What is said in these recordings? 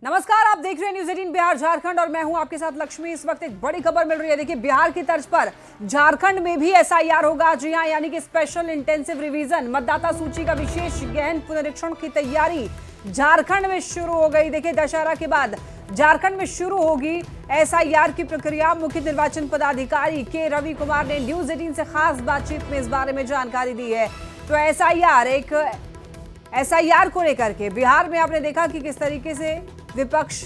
नमस्कार, आप देख रहे हैं न्यूज़ 18 बिहार झारखंड और मैं हूं आपके साथ लक्ष्मी। इस वक्त एक बड़ी खबर मिल रही है। देखिए, बिहार की तर्ज पर झारखंड में भी एसआईआर होगा। जी हां, यानी कि स्पेशल इंटेंसिव रिवीजन, मतदाता सूची का विशेष गहन पुनरीक्षण की तैयारी झारखंड में शुरू हो गई। देखिए, दशहरा के बाद झारखंड में शुरू होगी एसआईआर की प्रक्रिया। मुख्य निर्वाचन पदाधिकारी के रवि कुमार ने न्यूज़ 18 से खास बातचीत में इस बारे में जानकारी दी है। तो एसआईआर को लेकर के बिहार में आपने देखा कि किस तरीके से विपक्ष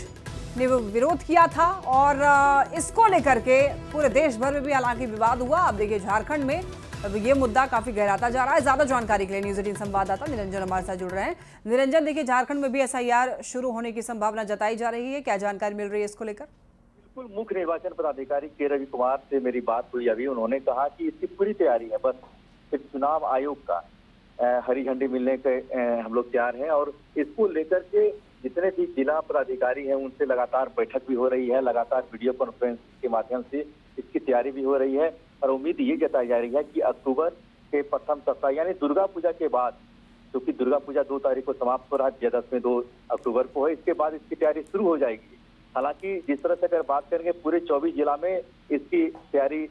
ने विरोध किया था और इसको लेकर के पूरे देश भर में भी हालांकि विवाद हुआ। अब देखिए, झारखंड में अब ये मुद्दा काफी गहराता जा रहा है। ज्यादा जानकारी के लिए न्यूज़ 18 संवाददाता निरंजन हमारे साथ जुड़ रहे हैं। निरंजन, देखिए, झारखंड में भी एसआईआर शुरू होने की संभावना जताई जा रही है, क्या जानकारी मिल रही है इसको लेकर? बिल्कुल, मुख्य निर्वाचन पदाधिकारी के रवि कुमार से मेरी बात हुई अभी। उन्होंने कहा कि इसकी पूरी तैयारी है, बस एक चुनाव आयोग का हरी झंडी मिलने के हम लोग तैयार हैं। और इसको लेकर के जितने भी जिला पदाधिकारी हैं उनसे लगातार बैठक भी हो रही है, लगातार वीडियो कॉन्फ्रेंस के माध्यम से इसकी तैयारी भी हो रही है। और उम्मीद ये जताई जा रही है कि अक्टूबर के प्रथम सप्ताह यानी दुर्गा पूजा के बाद, क्योंकि दुर्गा पूजा 2 तारीख को समाप्त हो रहा है, विजयदशमी 2 अक्टूबर को है, इसके बाद इसकी तैयारी शुरू हो जाएगी। हालांकि जिस तरह से अगर बात करेंगे, पूरे 24 जिला में इसकी तैयारी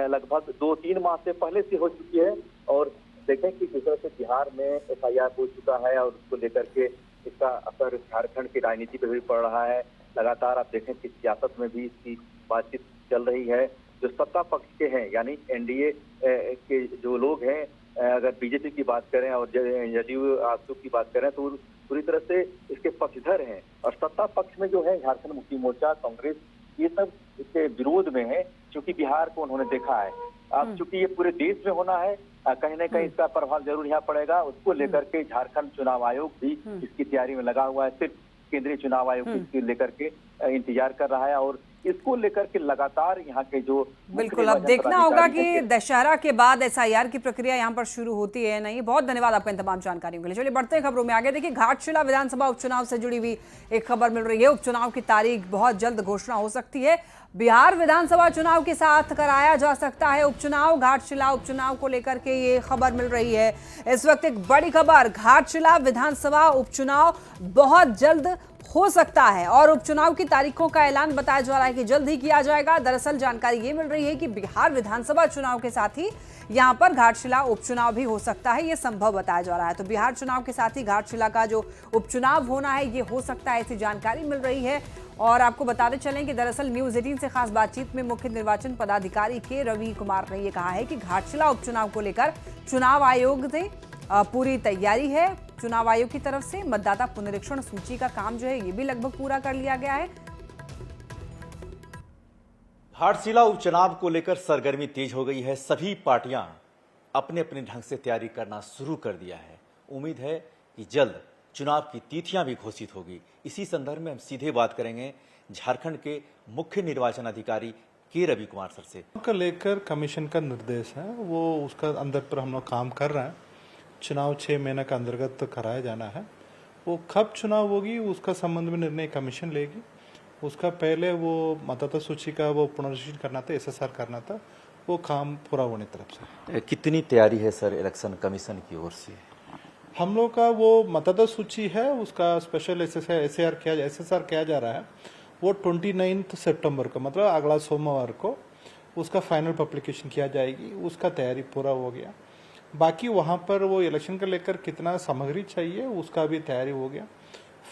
लगभग 2-3 माह से पहले से हो चुकी है। और देखें कि जिस तरह से बिहार में एसआईआर हो चुका है और उसको लेकर के इसका असर झारखंड की राजनीति पर भी पड़ रहा है। लगातार आप देखें कि सियासत में भी इसकी बातचीत चल रही है। जो सत्ता पक्ष के हैं यानी एनडीए के जो लोग हैं, अगर बीजेपी की बात करें और जदयू आजसू की बात करें तो पूरी तरह से इसके पक्षधर हैं। और सत्ता पक्ष में जो है झारखंड मुक्ति मोर्चा, कांग्रेस, ये सब इसके विरोध में है, क्योंकि बिहार को उन्होंने देखा है। अब चूंकि ये पूरे देश में होना है, कहीं ना कहीं इसका प्रभाव जरूर यहाँ पड़ेगा। उसको लेकर के झारखंड चुनाव आयोग भी इसकी तैयारी में लगा हुआ है। सिर्फ केंद्रीय चुनाव आयोग इसके लेकर के इंतजार कर रहा है और इसको लेकर के लगातार यहाँ के जो बिल्कुल अब देखना होगा कि दशहरा के बाद एसआईआर की प्रक्रिया यहाँ पर शुरू होती है नहीं। बहुत धन्यवाद आपका इन तमाम जानकारियों के लिए। चलिए बढ़ते हैं खबरों में आगे। देखिए, घाटशिला विधानसभा उपचुनाव से जुड़ी हुई एक खबर मिल रही है। उपचुनाव की तारीख बहुत जल्द घोषणा हो सकती है। बिहार विधानसभा चुनाव के साथ कराया जा सकता है उपचुनाव। घाटशिला उपचुनाव को लेकर के ये खबर मिल रही है। इस वक्त एक बड़ी खबर, घाटशिला विधानसभा उपचुनाव बहुत जल्द हो सकता है और उपचुनाव की तारीखों का ऐलान बताया जा रहा है कि जल्द ही किया जाएगा। दरअसल जानकारी ये मिल रही है कि बिहार विधानसभा चुनाव के साथ ही यहां पर घाटशिला उपचुनाव भी हो सकता है, ये संभव बताया जा रहा है। तो बिहार चुनाव के साथ ही घाटशिला का जो उपचुनाव होना है ये हो सकता है, ऐसी जानकारी मिल रही है। और आपको बताते चलें कि दरअसल न्यूज़ 18 से खास बातचीत में मुख्य निर्वाचन पदाधिकारी के रवि कुमार ने ये कहा है कि घाटशिला उपचुनाव को लेकर चुनाव आयोग से पूरी तैयारी है। चुनाव आयोग की तरफ से मतदाता पुनरीक्षण सूची का काम जो है ये भी लगभग पूरा कर लिया गया है। घाटशिला उपचुनाव को लेकर सरगर्मी तेज हो गई है। सभी पार्टियां अपने अपने ढंग से तैयारी करना शुरू कर दिया है। उम्मीद है कि जल्द चुनाव की तिथियां भी घोषित होगी। इसी संदर्भ में हम सीधे बात करेंगे झारखंड के मुख्य निर्वाचन अधिकारी के रवि कुमार सर से। का लेकर कमीशन का निर्देश है, वो उसका अंदर पर हम लोग काम कर रहे हैं। चुनाव 6 महीने का अंतर्गत कराया जाना है। वो कब चुनाव होगी उसका संबंध में निर्णय कमीशन लेगी। उसका पहले वो मतदाता सूची का वो पुनरीक्षण करना था, एसएसआर करना था, वो काम पूरा होने तरफ से। कितनी तैयारी है सर इलेक्शन कमीशन की ओर से? हम लोग का वो मतदाता सूची है, उसका स्पेशल एसएसआर किया जा रहा है। वो 29 सितंबर को, मतलब अगला सोमवार को उसका फाइनल पब्लिकेशन किया जाएगी। उसका तैयारी पूरा हो गया। बाकी वहाँ पर वो इलेक्शन का लेकर कितना सामग्री चाहिए उसका भी तैयारी हो गया।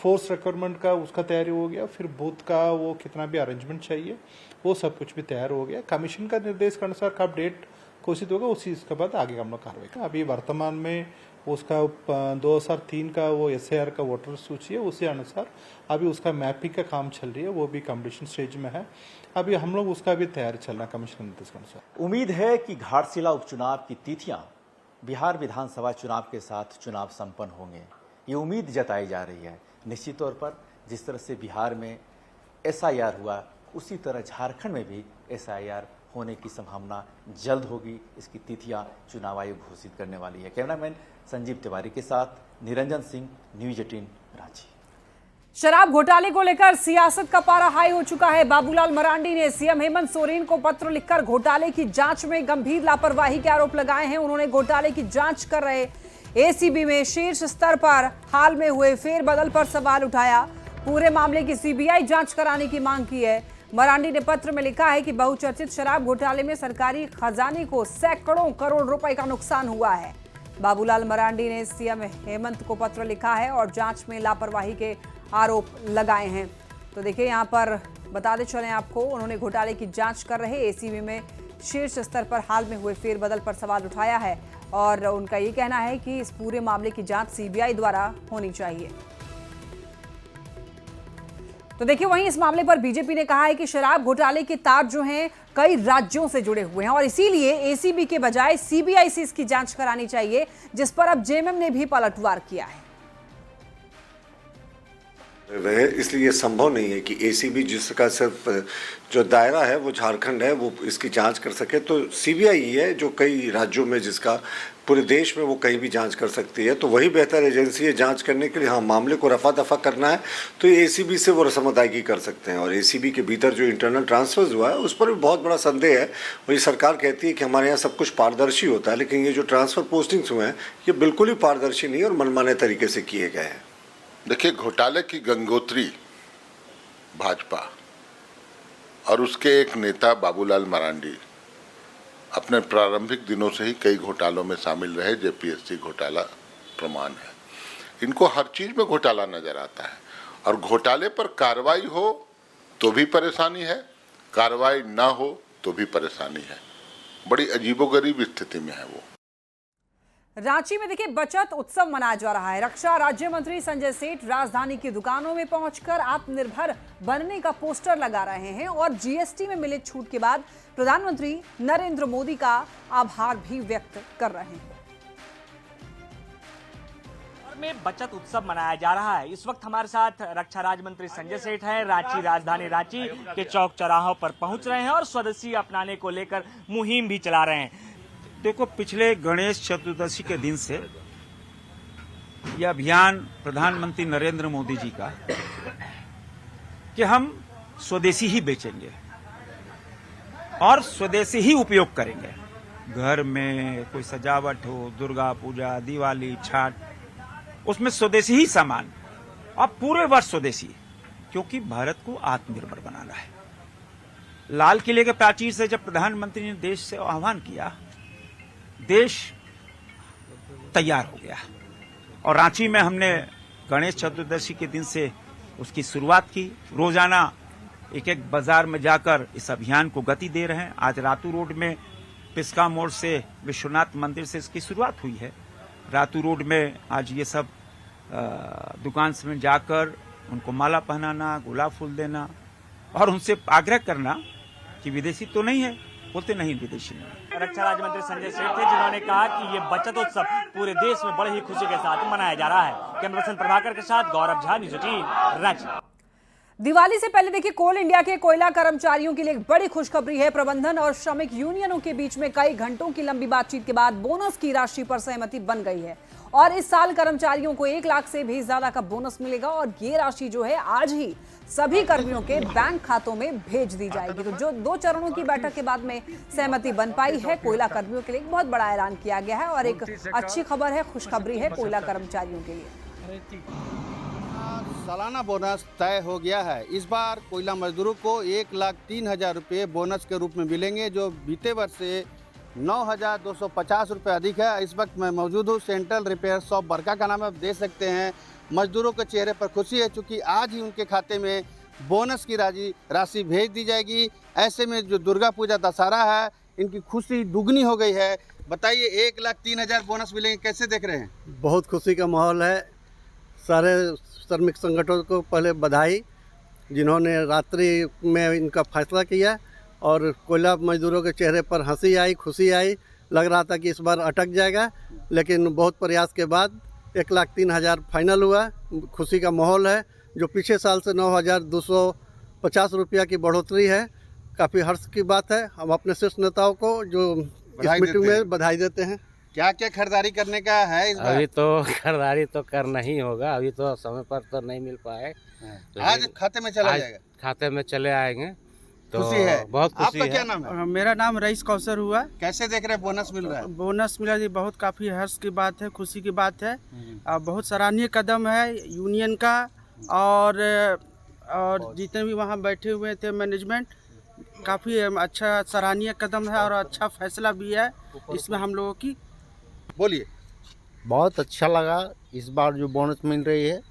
फोर्स रिक्वायरमेंट का उसका तैयारी हो गया। फिर बूथ का वो कितना भी अरेंजमेंट चाहिए वो सब कुछ भी तैयार हो गया। कमीशन का निर्देश के अनुसार कब डेट घोषित होगा उसी इसके बाद आगे हम लोग कार्रवाई करेंगे। अभी वर्तमान में उसका 2003 का वो एसआईआर का वोटर सूची है, उसी अनुसार अभी उसका मैपिंग का काम चल रही है, वो भी कंप्लीशन स्टेज में है। अभी हम लोग उसका भी तैयारी चल रहा है कमीशन निर्देश के अनुसार। उम्मीद है कि घाटशिला उपचुनाव की तिथियां बिहार विधानसभा चुनाव के साथ चुनाव संपन्न होंगे, ये उम्मीद जताई जा रही है। निश्चित तौर पर जिस तरह से बिहार में एसआईआर हुआ उसी तरह झारखंड में भी एसआईआर होने की संभावना जल्द होगी। इसकी तिथियां चुनाव आयोग घोषित करने वाली है। कैमरामैन संजीव तिवारी के साथ निरंजन सिंह, न्यूज़ 18 रांची। शराब घोटाले को लेकर सियासत का पारा हाई हो चुका है। बाबूलाल मरांडी ने सीएम हेमंत सोरेन को पत्र लिखकर घोटाले की जांच में गंभीर लापरवाही के आरोप लगाए हैं। उन्होंने घोटाले की जांच कर रहे एसीबी में शीर्ष स्तर पर हाल में हुए फेरबदल पर सवाल उठाया। पूरे मामले की सीबीआई जांच कराने की मांग की है। मरांडी ने पत्र में लिखा है कि बहुचर्चित शराब घोटाले में सरकारी खजाने को सैकड़ों करोड़ रुपए का नुकसान हुआ है। बाबूलाल मरांडी ने सीएम हेमंत को पत्र लिखा है और जांच में लापरवाही के आरोप लगाए हैं। तो देखिए यहाँ पर बताते चलें आपको, उन्होंने घोटाले की जांच कर रहे एसीबी में शीर्ष स्तर पर हाल में हुए फेरबदल पर सवाल उठाया है और उनका ये कहना है कि इस पूरे मामले की जांच सीबीआई द्वारा होनी चाहिए। तो देखिए वहीं इस मामले पर बीजेपी ने कहा है कि शराब घोटाले के तार जो हैं कई राज्यों से जुड़े हुए हैं और इसीलिए एसीबी के बजाय सीबीआई से इसकी जांच करानी चाहिए, जिस पर अब जेएमएम ने भी पलटवार किया है। वह इसलिए संभव नहीं है कि एसीबी जिसका सिर्फ जो दायरा है वो झारखंड है वो इसकी जांच कर सके, तो सीबीआई ही है जो कई राज्यों में जिसका पूरे देश में वो कहीं भी जांच कर सकती है। तो वही बेहतर एजेंसी है जांच करने के लिए। हाँ, मामले को रफा दफा करना है तो एसीबी से वो रस्म अदायगी कर सकते हैं और एसीबी के भीतर जो इंटरनल ट्रांसफर्स हुआ है उस पर भी बहुत बड़ा संदेह है। और ये सरकार कहती है कि हमारे यहाँ सब कुछ पारदर्शी होता है, लेकिन ये जो ट्रांसफर पोस्टिंग्स हुए हैं ये बिल्कुल ही पारदर्शी नहीं और मनमाने तरीके से किए गए हैं। देखिए, घोटाले की गंगोत्री भाजपा और उसके एक नेता बाबूलाल मरांडी अपने प्रारंभिक दिनों से ही कई घोटालों में शामिल रहे। जेपीएससी घोटाला प्रमाण है। इनको हर चीज में घोटाला नजर आता है और घोटाले पर कार्रवाई हो तो भी परेशानी है, कार्रवाई ना हो तो भी परेशानी है। बड़ी अजीबोगरीब स्थिति में है वो। रांची में देखिए बचत उत्सव मनाया जा रहा है। रक्षा राज्य मंत्री संजय सेठ राजधानी की दुकानों में पहुंचकर आत्मनिर्भर बनने का पोस्टर लगा रहे हैं और जीएसटी में मिले छूट के बाद प्रधानमंत्री नरेंद्र मोदी का आभार भी व्यक्त कर रहे हैं। में बचत उत्सव मनाया जा रहा है। इस वक्त हमारे साथ रक्षा राज्य मंत्री संजय सेठ हैं। रांची राजधानी रांची के चौक चौराहों पर पहुंच रहे हैं और स्वदेशी अपनाने को लेकर मुहिम भी चला रहे हैं। देखो, पिछले गणेश चतुर्दशी के दिन से यह अभियान प्रधानमंत्री नरेंद्र मोदी जी का कि हम स्वदेशी ही बेचेंगे और स्वदेशी ही उपयोग करेंगे। घर में कोई सजावट हो, दुर्गा पूजा, दिवाली, छठ, उसमें स्वदेशी ही सामान, अब पूरे वर्ष स्वदेशी, क्योंकि भारत को आत्मनिर्भर बनाना है। लाल किले के प्राचीर से जब प्रधानमंत्री ने देश से आह्वान किया, देश तैयार हो गया और रांची में हमने गणेश चतुर्दशी के दिन से उसकी शुरुआत की। रोजाना एक एक बाजार में जाकर इस अभियान को गति दे रहे हैं। आज रातू रोड में पिस्का मोड़ से विश्वनाथ मंदिर से इसकी शुरुआत हुई है। रातू रोड में आज ये सब दुकान में जाकर उनको माला पहनाना, गुलाब फूल देना और उनसे आग्रह करना कि विदेशी तो नहीं है, बोलते नहीं विदेशी नहीं। रक्षा राज्य मंत्री संजय सेठ थे जिन्होंने कहा कि ये बचत उत्सव पूरे देश में बड़ी ही खुशी के साथ मनाया जा रहा है। कैमरा पर्सन प्रभाकर के साथ गौरव झा, न्यूज़ 18 रांची। दिवाली से पहले देखिए कोल इंडिया के कोयला कर्मचारियों के लिए एक बड़ी खुशखबरी है। प्रबंधन और श्रमिक यूनियनों के बीच में कई घंटों की लंबी बातचीत के बाद बोनस की राशि पर सहमति बन गई है और इस साल कर्मचारियों को 1 लाख से भी ज्यादा का बोनस मिलेगा और ये राशि जो है आज ही सभी कर्मियों के बैंक खातों में भेज दी जाएगी। तो जो 2 चरणों की बैठक के बाद में सहमति बन पाई है, कोयला कर्मियों के लिए एक बहुत बड़ा ऐलान किया गया है और एक अच्छी खबर है, खुशखबरी है कोयला कर्मचारियों के लिए। सालाना बोनस तय हो गया है। इस बार कोयला मजदूरों को 1,03,000 रुपये बोनस के रूप में मिलेंगे, जो बीते वर्ष से 9,250 रुपये अधिक है। इस वक्त मैं मौजूद हूँ सेंट्रल रिपेयर शॉप बरका का नाम आप दे सकते हैं। मजदूरों के चेहरे पर खुशी है क्योंकि आज ही उनके खाते में बोनस की राशि भेज दी जाएगी। ऐसे में जो दुर्गा पूजा दशहरा है, इनकी खुशी दुगनी हो गई है। बताइए, 1,03,000 बोनस मिलेंगे, कैसे देख रहे हैं? बहुत खुशी का माहौल है। सारे श्रमिक संगठनों को पहले बधाई, जिन्होंने रात्रि में इनका फैसला किया और कोयला मजदूरों के चेहरे पर हंसी आई, खुशी आई। लग रहा था कि इस बार अटक जाएगा, लेकिन बहुत प्रयास के बाद 1,03,000 फाइनल हुआ। खुशी का माहौल है। जो पिछले साल से 9,250 रुपया की बढ़ोतरी है, काफ़ी हर्ष की बात है। हम अपने शीर्ष नेताओं को जो इस मीटिंग में बधाई देते हैं। क्या क्या खरीदारी करने का है इस बार? अभी तो खरीदारी तो करना ही होगा, अभी तो समय पर तो नहीं मिल पाए। आज खाते में चला जाएगा? खाते में चले आएंगे तो खुशी है, बहुत खुशी आपका है। क्या नाम है? मेरा नाम रईस कौसर हुआ। कैसे देख रहे हैं बोनस मिल रहा है? बोनस मिला जी, बहुत काफ़ी हर्ष की बात है, खुशी की बात है और बहुत सराहनीय कदम है यूनियन का और जितने भी वहाँ बैठे हुए थे मैनेजमेंट, काफ़ी अच्छा सराहनीय कदम है और अच्छा फैसला भी है इसमें हम लोगों की। बोलिए। बहुत अच्छा लगा। इस बार जो बोनस मिल रही है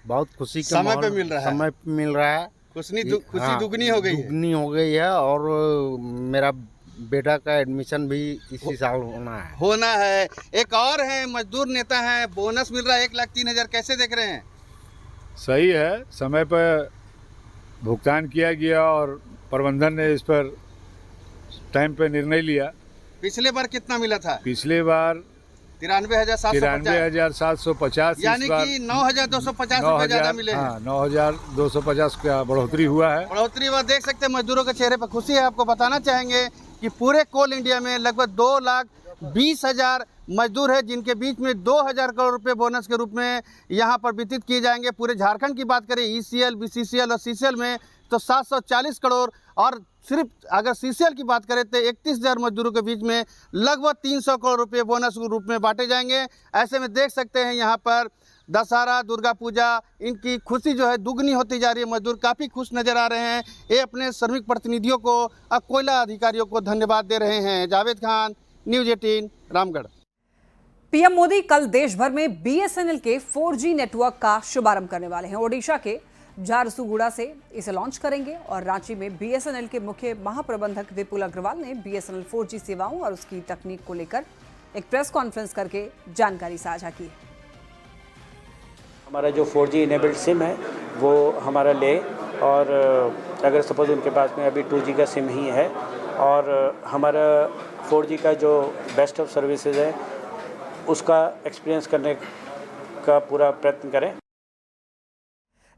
बहुत खुशी का समय पे माहौल- मिल रहा है। समय पे मिल रहा है। खुशी हाँ, दुगनी हो गई है। दुगनी हो गई है। और मेरा बेटा का एडमिशन भी इसी साल होना है। एक और है मजदूर नेता है, बोनस मिल रहा है 1,03,000, कैसे देख रहे हैं? सही है, समय पर भुगतान किया गया और प्रबंधन ने इस पर टाइम पे निर्णय लिया। पिछले बार कितना मिला था? पिछले बार 93,750, यानी कि 9,250 रुपए ज्यादा मिले हैं। हाँ, 9,250 का बढ़ोतरी हुआ है। बढ़ोतरी बात देख सकते हैं, मजदूरों के चेहरे पर खुशी है। आपको बताना चाहेंगे कि पूरे कोल इंडिया में लगभग 2,20,000 मजदूर है, जिनके बीच में 2,000 करोड़ रुपए बोनस के रूप में यहाँ पर वितरित किए जाएंगे। पूरे झारखंड की बात करें ECL, BCCL और CCL में तो 740 करोड़, और सिर्फ अगर CCL की बात करें तो 31,000 मजदूरों के बीच में लगभग 300 करोड़ रुपए बोनस के रूप में बांटे जाएंगे। ऐसे में देख सकते हैं यहाँ पर दशहरा, दुर्गा पूजा, इनकी खुशी जो है दुगनी होती जा रही है। मजदूर काफ़ी खुश नज़र आ रहे हैं। ये अपने श्रमिक प्रतिनिधियों को और कोयला अधिकारियों को धन्यवाद दे रहे हैं। जावेद खान, न्यूज़ 18, रामगढ़। पीएम मोदी कल देश भर में BSNL के 4G नेटवर्क का शुभारंभ करने वाले हैं। ओडिशा के झारसुगुड़ा से इसे लॉन्च करेंगे और रांची में BSNL के मुख्य महाप्रबंधक विपुल अग्रवाल ने BSNL 4G सेवाओं और उसकी तकनीक को लेकर एक प्रेस कॉन्फ्रेंस करके जानकारी साझा की। हमारा जो 4G इनेबल्ड सिम है वो हमारा ले, और अगर सपोज उनके पास में अभी 2G का सिम ही है, और हमारा 4G का जो बेस्ट ऑफ सर्विसेज है उसका एक्सपीरियंस करने का पूरा प्रयत्न करें।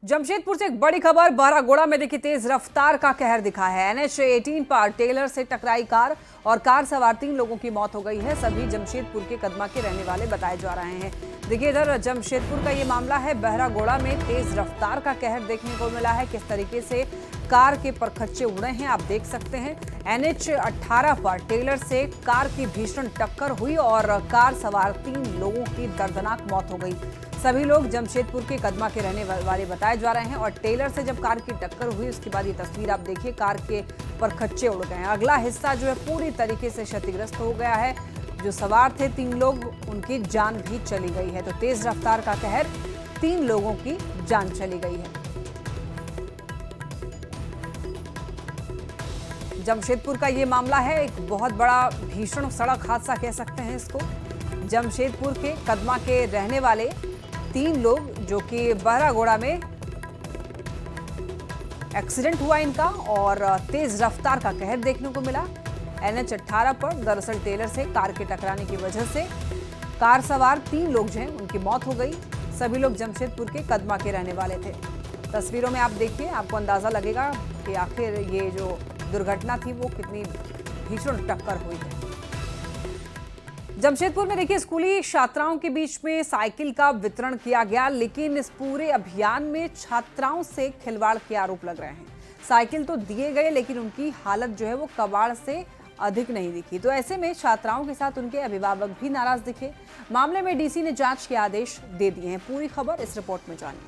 जमशेदपुर से एक बड़ी खबर, बहरागोड़ा में देखिए तेज रफ्तार का कहर दिखा है। NH 18 पर टेलर से टकराई कार और कार सवार 3 लोगों की मौत हो गई है। सभी जमशेदपुर के कदमा के रहने वाले बताए जा रहे हैं। देखिए इधर जमशेदपुर का ये मामला है। बहरागोड़ा में तेज रफ्तार का कहर देखने को मिला है। किस तरीके से कार के परखच्चे उड़े हैं आप देख सकते हैं। NH 18 पर टेलर से कार की भीषण टक्कर हुई और कार सवार 3 लोगों की दर्दनाक मौत हो गई। सभी लोग जमशेदपुर के कदमा के रहने वाले बताए जा रहे हैं और टेलर से जब कार की टक्कर हुई उसके बाद ये तस्वीर आप देखिए, कार के परखच्चे उड़ गए हैं। अगला हिस्सा जो है पूरी तरीके से क्षतिग्रस्त हो गया है। जो सवार थे 3 लोग, उनकी जान भी चली गई है। तो तेज रफ्तार का कहर, 3 लोगों की जान चली गई है। जमशेदपुर का ये मामला है, एक बहुत बड़ा भीषण सड़क हादसा कह सकते हैं इसको। जमशेदपुर के कदमा के रहने वाले 3 लोग जो कि बहरागोड़ा में एक्सीडेंट हुआ इनका और तेज रफ्तार का कहर देखने को मिला। NH 18 पर दरअसल टेलर से कार के टकराने की वजह से कार सवार 3 लोग जो हैं उनकी मौत हो गई। सभी लोग जमशेदपुर के कदमा के रहने वाले थे। तस्वीरों में आप देखिए, आपको अंदाजा लगेगा कि आखिर ये जो दुर्घटना थी वो कितनी भीषण टक्कर हुई है। जमशेदपुर में देखिए स्कूली छात्राओं के बीच में साइकिल का वितरण किया गया, लेकिन इस पूरे अभियान में छात्राओं से खिलवाड़ के आरोप लग रहे हैं। साइकिल तो दिए गए लेकिन उनकी हालत जो है वो कबाड़ से अधिक नहीं दिखी। तो ऐसे में छात्राओं के साथ उनके अभिभावक भी नाराज दिखे। मामले में DC ने जांच के आदेश दे दिए हैं। पूरी खबर इस रिपोर्ट में जानिए।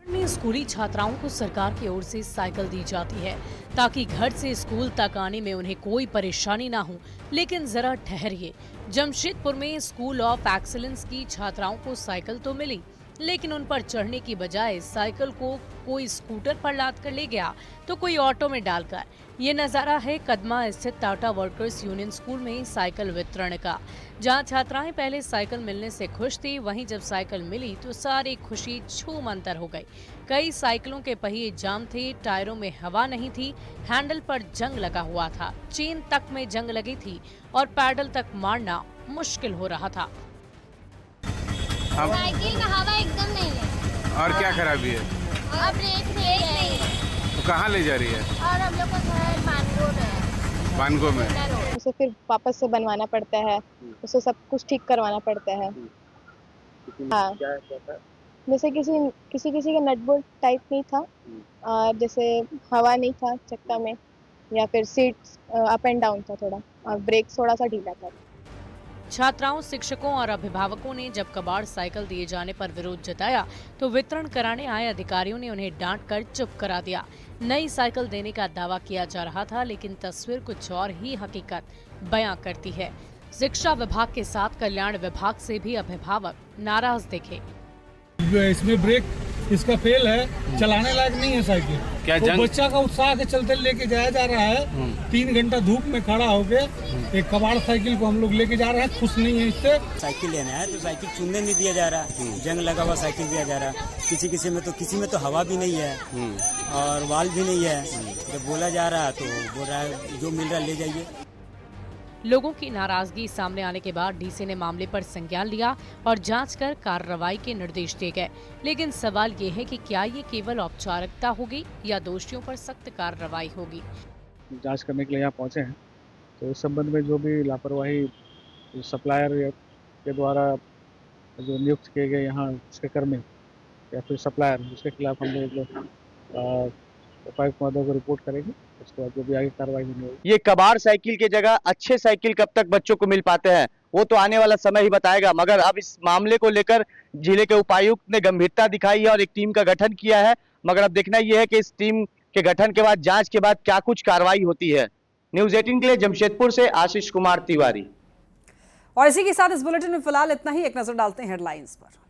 में स्कूली छात्राओं को सरकार की ओर से साइकिल दी जाती है ताकि घर से स्कूल तक आने में उन्हें कोई परेशानी ना हो। लेकिन जरा ठहरिए, जमशेदपुर में स्कूल ऑफ एक्सीलेंस की छात्राओं को साइकिल तो मिली, लेकिन उन पर चढ़ने की बजाय साइकिल को कोई स्कूटर पर लाद कर ले गया तो कोई ऑटो में डालकर। ये नज़ारा है कदमा स्थित टाटा वर्कर्स यूनियन स्कूल में साइकिल वितरण का, जहां छात्राएं पहले साइकिल मिलने से खुश थी, वहीं जब साइकिल मिली तो सारी खुशी छूमंतर हो गई। कई साइकिलों के पहिए जाम थे, टायरों में हवा नहीं थी, हैंडल पर जंग लगा हुआ था, चेन तक में जंग लगी थी और पैडल तक मारना मुश्किल हो रहा था। साइकिल का हवा एकदम नहीं है। और क्या खराबी है? अब ब्रेक नहीं है। तो कहाँ ले जा रही है? और हम लोग को घर बानगो में उसे फिर वापस से बनवाना पड़ता है, उसे सब कुछ ठीक करवाना पड़ता है। हाँ, जैसे किसी का नट बोल्ट टाइट नहीं था, और जैसे हवा नहीं था चक्का में, या फिर सीट अप एंड डाउन था थोड़ा, और ब्रेक थोड़ा सा ढीला था। छात्राओं, शिक्षकों और अभिभावकों ने जब कबाड़ साइकिल दिए जाने पर विरोध जताया तो वितरण कराने आए अधिकारियों ने उन्हें डांटकर चुप करा दिया। नई साइकिल देने का दावा किया जा रहा था, लेकिन तस्वीर कुछ और ही हकीकत बयां करती है। शिक्षा विभाग के साथ कल्याण विभाग से भी अभिभावक नाराज दिखे। इसमें ब्रेक इसका फेल है, चलाने लायक नहीं है साइकिल। क्या तो बच्चा का उत्साह के चलते लेके जाया जा रहा है। 3 घंटा धूप में खड़ा होके एक कबाड़ साइकिल को हम लोग लेके जा रहे हैं, खुश नहीं है इससे। साइकिल लेना है तो साइकिल चुनने नहीं दिया जा रहा, जंग लगा हुआ साइकिल दिया जा रहा है। किसी में तो हवा भी नहीं है और वाल भी नहीं है। जब बोला जा रहा है तो बोल रहा है जो मिल रहा है ले जाइए। लोगों की नाराजगी सामने आने के बाद डीसी ने मामले पर संज्ञान लिया और जांच कर कार्रवाई के निर्देश दिए गए। लेकिन सवाल ये है कि क्या ये केवल औपचारिकता होगी या दोषियों पर सख्त कार्रवाई होगी। जांच करने के लिए यहाँ पहुंचे हैं, तो इस संबंध में जो भी लापरवाही सप्लायर के द्वारा जो नियुक्त किए गए यहाँ उसके कर्मी या फिर सप्लायर, उसके खिलाफ हम लोग उपायुक्त महोदय को रिपोर्ट करेंगे। उसके बाद जो भी आगे कार्रवाई होगी। ये कबाड़ साइकिल की जगह अच्छे साइकिल कब तक बच्चों को मिल पाते हैं वो तो आने वाला समय ही बताएगा, मगर अब इस मामले को लेकर जिले के उपायुक्त ने गंभीरता दिखाई है और एक टीम का गठन किया है। मगर अब देखना यह है कि इस टीम के गठन के बाद, जांच के बाद क्या कुछ कार्रवाई होती है। न्यूज़ 18 के लिए जमशेदपुर से आशीष कुमार तिवारी। और इसी के साथ इस बुलेटिन में फिलहाल इतना ही। एक नजर डालते हैं हेडलाइंस पर।